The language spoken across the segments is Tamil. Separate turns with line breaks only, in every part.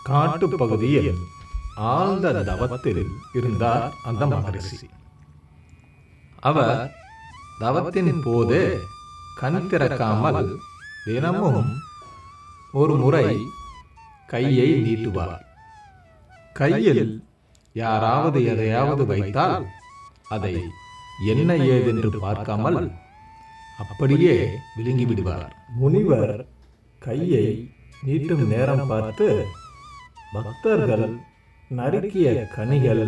காட்டு பகுதியில் ஆழ்ந்த தவத்தில் இருந்தார் அந்த மகரிஷி. அவர் தவத்தின் போது கண் திறக்காமல் தினமும் ஒரு முறை கையை நீட்டுவார். கையில் யாராவது எதையாவது வைத்தால் அதை என்ன ஏதென்று பார்க்காமல் அப்படியே விழுங்கி விடுவார். முனிவர் கையை நீட்டும் நேரம் பார்த்து பக்தர்கள் நறுக்கிய கனிகள்,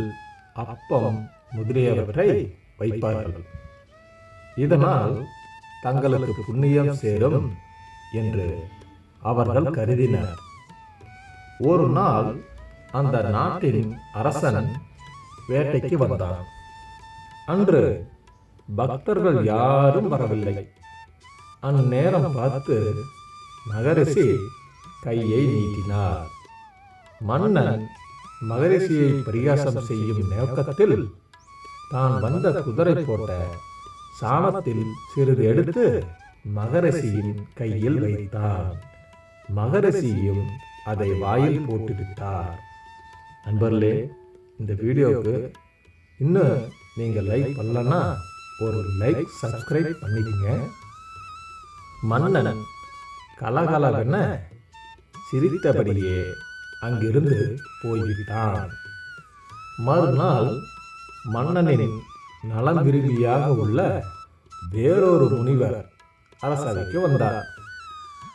அப்பம் முதலியவற்றை வைப்பார்கள். இதனால் தங்களுக்கு புண்ணியம் சேரும் என்று அவர்கள் கருதினர். ஒரு நாள் அந்த நாட்டின் அரசன் வேட்டைக்கு வந்தான். அன்று பக்தர்கள் யாரும் வரவில்லை. அந்நேரம் பார்த்து மகரிஷி கையை நீட்டினார். மன்னன் மகரிஷியை பரிகாசம் செய்யும் நோக்கத்தில் தான் வந்த குதிரை போட்ட சாணத்தில் சிறிது எடுத்து மகரிஷியின் கையில் வைத்தான். மகரிஷியும் அதை வாயில் போட்டுவிட்டார். நண்பர்களே, இந்த வீடியோவுக்கு இன்னும் நீங்கள் லைக் பண்ணலன்னா ஒரு லைக், சப்ஸ்கிரைப் பண்ணிக்கங்க. மன்னன் கலகலவென சிரித்தபடியே அங்கிருந்து போய்விட்டான். மறுநாள் மன்னனின் நலம் விரும்பியாக உள்ள வேறொரு முனிவர் அரசவைக்கு வந்தார்.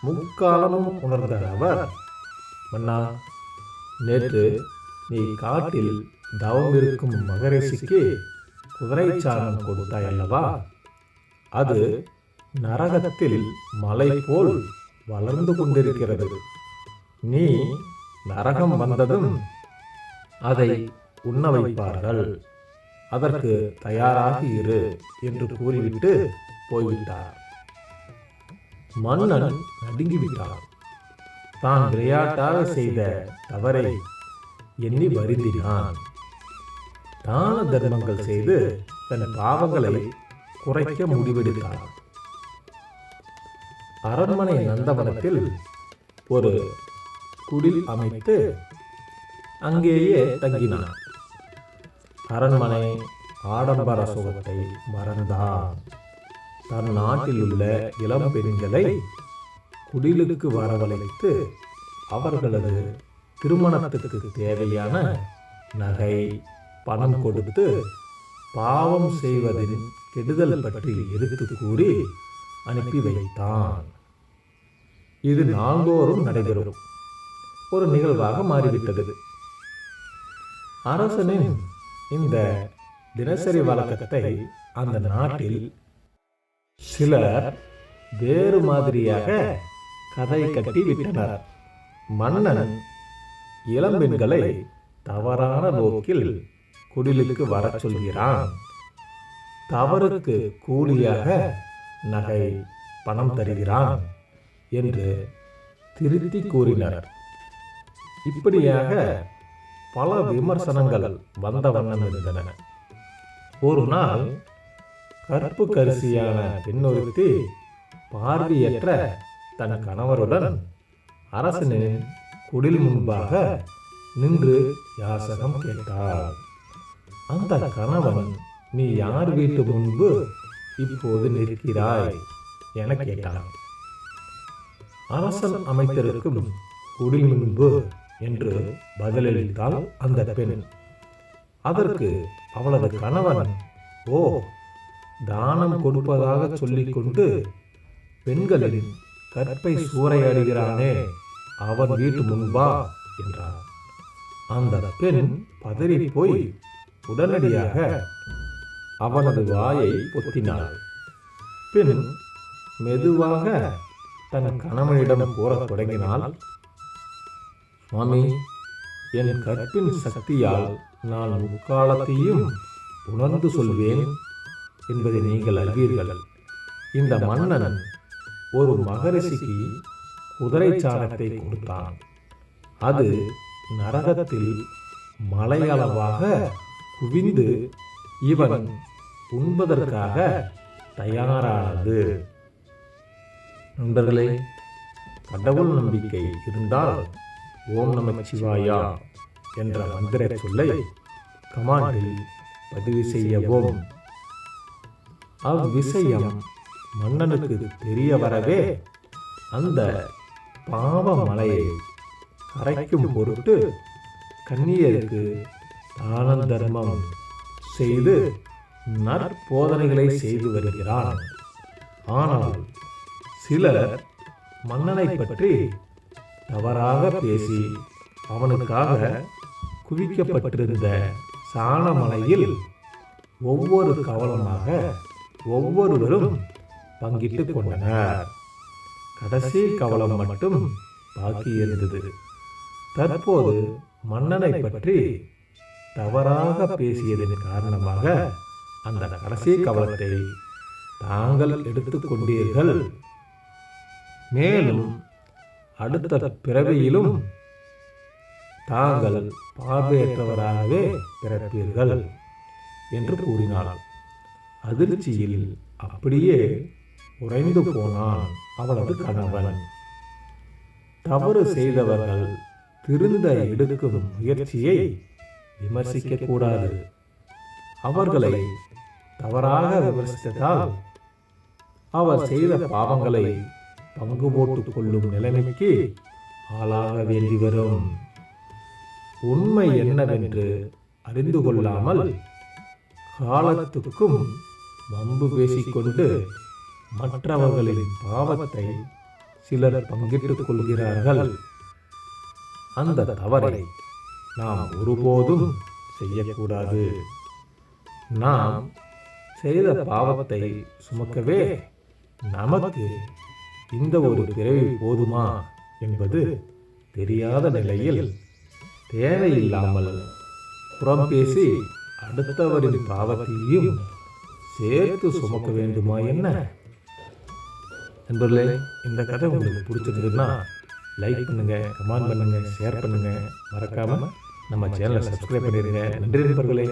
முக்காலமும் உணர்ந்த அவர், மன்னா, நேற்று நீ காட்டில் தவம் இருக்கும் மகரிஷிக்கு குதிரை சாணம் கொடுத்தாய் அல்லவா? அது நரகத்தில் மலை போல் வளர்ந்து கொண்டிருக்கிறது. நீ நரகம் வந்ததும் அதை உண்ண வைப்பார்கள். அதற்கு தயாராக இரு என்று கூறிவிட்டு போய்விட்டார். மன்னன் நடுங்கிவிட்டான். தான் விளையாட்டாக செய்த தவறை எண்ணி வருந்தினான். தான தர்மங்கள் செய்து தன் பாவங்களை குறைக்க முடிவெடுத்தான். அரண்மனை நந்தவனத்தில் ஒரு குடில் அமைத்து அங்கேயே தங்கினான். அரண்மனை ஆடம்பர சுகத்தை மறந்தான். தன் நாட்டில் உள்ள இளம் பெண்களை குடிலுக்கு வரவழைத்து அவர்களது திருமணத்துக்கு தேவையான நகை, பணம் கொடுத்து பாவம் செய்வதின் கெடுதல் பற்றி எடுத்து கூறி அனுப்பி வைத்தான். இது நாள்தோறும் நடைபெறும் ஒரு நிகழ்வாக மாறிவிட்டது. அரசனின் இந்த தினசரி வழக்கத்தை அந்த நாட்டில் சிலர் வேறு மாதிரியாக கதை கட்டி விட்டனர். மன்னன் இளம்பெண்களை தவறான நோக்கில் குடிலுக்கு வரச் சொல்கிறான். தவறுக்கு கூலியாக நகை, பணம் தருகிறான் என்று திருத்தி கூறினர். இப்படியாக பல விமர்சனங்கள் வந்த வண்ணம் இருந்தன. ஒரு நாள் கற்பு கரிசியான பெண்ணொருத்தி பார்வையற்ற தன் கணவருடன் அரசனின் குடில் முன்பாக நின்று யாசகம் கேட்டாள். அந்த கணவன், நீ யார் வீட்டு முன்பு இப்போது நிற்கிறாய் என கேட்டான். அரசன் அமைத்திருக்கும் குடில் முன்பு என்று பதிலளித்தாள் அந்த பெண். அதற்கு அவளது கணவன், ஓ, தானம் கொடுப்பதாக சொல்லிக்கொண்டு பெண்களின் கற்பை சூறையாடுகிறானே, அவன் வீட்டு முன்பா என்றார். அந்த பெண் பதறி போய் உடனடியாக அவனது வாயை பொத்தினாள். பெண் மெதுவாக தன் கணவனிடம் கூறத் தொடங்கினாள், சுவாமி, என் கற்பின் சக்தியால் நான் முக்காலத்தையும் உணர்ந்து சொல்வேன் என்பதை நீங்கள் அறிவீர்கள். இந்த மன்னன் ஒரு மகரிஷிக்கு குதிரை சாணத்தை கொடுத்தான். அது நரகத்தில் மலையளவாக குவிந்து இவன் உண்பதற்காக தயாரானது. நண்பர்களே, கடவுள் நம்பிக்கை இருந்தால் ஓம் நமச்சிவாயா என்ற மந்திர சொல்லை கமாண்டில் பதிவு செய்யவும். அவ்விஷயம் மன்னனுக்கு தெரிய வரவே அந்த பாவ மலையை கரைக்கும் பொருட்டு கன்னியருக்கு தான தர்மம் செய்து நற்போதனைகளை செய்து வருகிறான். ஆனால் சிலர் மன்னனை பற்றி தவறாக பேசி அவனுக்காக குவிக்கப்பட்டிருந்த சாணமலையில் ஒவ்வொரு கவலமாக ஒவ்வொருவரும் பங்கிட்டு கொண்டனர். கடைசி கவலம் மட்டும் பாக்கி இருந்தது. தற்போது மன்னனை பற்றி தவறாக பேசியதன் காரணமாக அந்த கடைசி கவலத்தை தாங்கள் எடுத்துக்கொண்டீர்கள். மேலும் அடுத்த பிறவியிலும் தாங்கள் பார்வையற்றவராகவே பிறப்பீர்கள் என்று கூறினாள். அதிர்ச்சியில் அப்படியே உறைந்து போனான் அவளது கணவன். தவறு செய்தவர்கள் திருந்த எடுக்கும் முயற்சியை விமர்சிக்க கூடாது. அவர்களை தவறாக விமர்சித்ததால் அவர் செய்த பாவங்களை பங்கு போட்டுக் கொள்ளும் நிலைமைக்கு ஆளாக வேண்டி வரும். உண்மை என்னவென்று அறிந்து கொள்ளாமல் காலத்துக்கும் வம்பு பேசிக்கொண்டு மற்றவர்களின் பாவத்தை சிலர் பங்கிட்டுக் கொள்கிறார்கள். அந்த தவறை நாம் ஒருபோதும் செய்யக்கூடாது. நாம் செய்த பாவத்தை சுமக்கவே நமக்கு இந்த ஒரு பிறவி போதுமா என்பது தெரியாத நிலையில் தேவையில்லாமல் புறம் பேசி அடுத்தவரின் பாவத்தையும் சேர்த்து சுமக்க வேண்டுமா என்ன? நண்பர்களே, இந்த கதை உங்களுக்கு பிடிச்சிருந்ததுன்னா லைக் பண்ணுங்க, கமெண்ட் பண்ணுங்க, ஷேர் பண்ணுங்க. மறக்காம நம்ம சேனலை சப்ஸ்கிரைப் பண்ணிடுங்க. நன்றி நண்பர்களே.